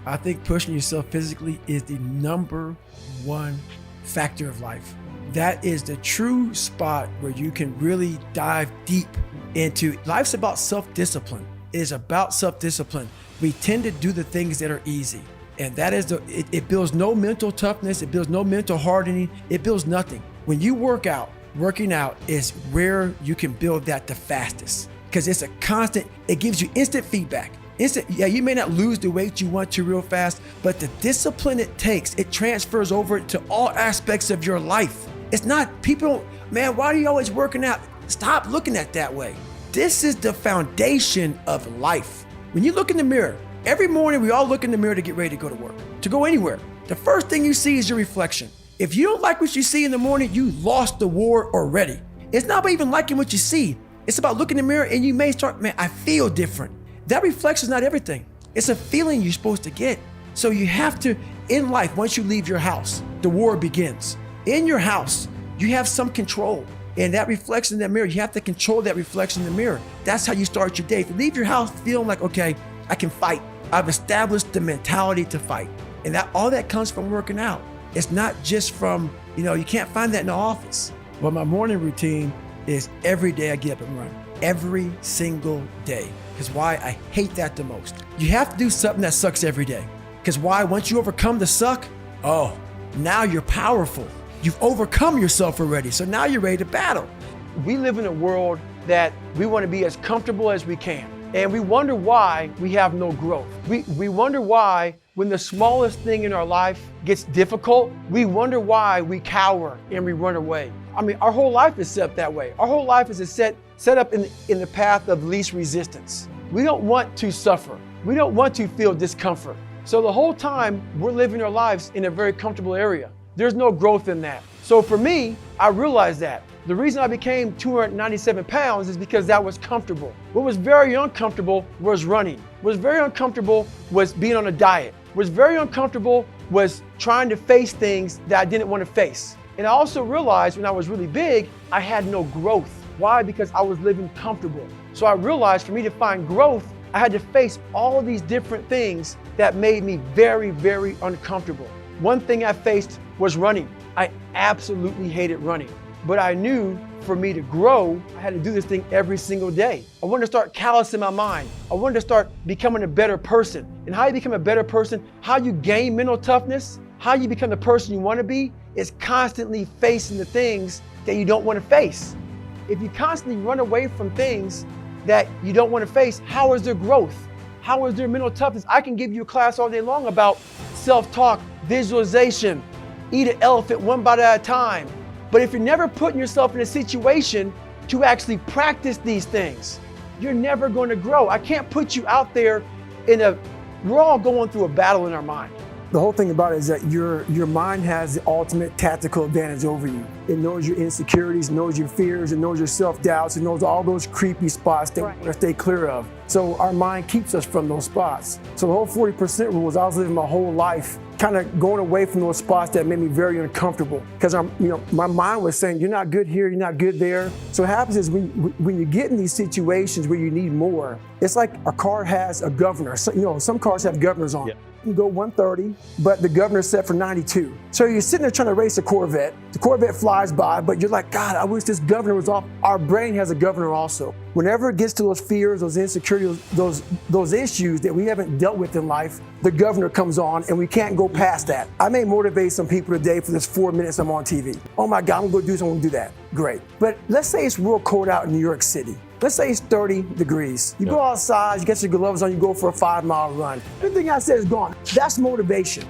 I think pushing yourself physically is the number one factor of life. That is the true spot where you can really dive deep into. Life's about self-discipline. It is about self-discipline. We tend to do the things that are easy. And that is it builds no mental toughness. It builds no mental hardening. It builds nothing. When you working out is where you can build that the fastest, because it's a constant, it gives you instant feedback. Yeah, you may not lose the weight you want to real fast, but the discipline it takes, it transfers over to all aspects of your life. It's not people, man, why are you always working out? Stop looking at it that way. This is the foundation of life. When you look in the mirror, every morning we all look in the mirror to get ready to go to work, to go anywhere. The first thing you see is your reflection. If you don't like what you see in the morning, you lost the war already. It's not about even liking what you see. It's about looking in the mirror and you may start, man, I feel different. That reflection is not everything. It's a feeling you're supposed to get. So you have to, in life, once you leave your house, the war begins. In your house, you have some control. And that reflection in that mirror, you have to control that reflection in the mirror. That's how you start your day. If you leave your house feeling like, okay, I can fight. I've established the mentality to fight. And all that comes from working out. It's not just from, you can't find that in the office. Well, my morning routine is every day I get up and run. Every single day. Because why? I hate that the most. You have to do something that sucks every day. Because why? Once you overcome the suck, now you're powerful. You've overcome yourself already. So now you're ready to battle. We live in a world that we want to be as comfortable as we can. And we wonder why we have no growth. We wonder why when the smallest thing in our life gets difficult, we wonder why we cower and we run away. I mean, our whole life is set up that way. Our whole life is set up in the path of least resistance. We don't want to suffer. We don't want to feel discomfort. So the whole time we're living our lives in a very comfortable area. There's no growth in that. So for me, I realized that. The reason I became 297 pounds is because that was comfortable. What was very uncomfortable was running. What was very uncomfortable was being on a diet. What was very uncomfortable was trying to face things that I didn't want to face. And I also realized when I was really big, I had no growth. Why? Because I was living comfortable. So I realized for me to find growth, I had to face all of these different things that made me very, very uncomfortable. One thing I faced was running. I absolutely hated running. But I knew for me to grow, I had to do this thing every single day. I wanted to start callousing my mind. I wanted to start becoming a better person. And how you become a better person, how you gain mental toughness, how you become the person you want to be, is constantly facing the things that you don't want to face. If you constantly run away from things that you don't want to face, how is there growth? How is there mental toughness? I can give you a class all day long about self-talk, visualization, eat an elephant one bite at a time. But if you're never putting yourself in a situation to actually practice these things, you're never going to grow. I can't put you out there we're all going through a battle in our mind. The whole thing about it is that your mind has the ultimate tactical advantage over you. It knows your insecurities, it knows your fears, it knows your self-doubts, it knows all those creepy spots that we want to stay clear of. So our mind keeps us from those spots. So the whole 40% rule is I was living my whole life kind of going away from those spots that made me very uncomfortable. Because my mind was saying, you're not good here, you're not good there. So what happens is when you get in these situations where you need more, it's like a car has a governor. So, some cars have governors on. Yeah. You can go 130, but the governor's set for 92. So you're sitting there trying to race a Corvette. The Corvette flies by, but you're like, God, I wish this governor was off. Our brain has a governor also. Whenever it gets to those fears, those insecurities, those issues that we haven't dealt with in life, the governor comes on and we can't go past that. I may motivate some people today for this 4 minutes I'm on TV. Oh my God, I'm gonna do something, I'm gonna do that. Great. But let's say it's real cold out in New York City. Let's say it's 30 degrees. You go outside, you get your gloves on, you go for a 5-mile run. Everything I said is gone. That's motivation.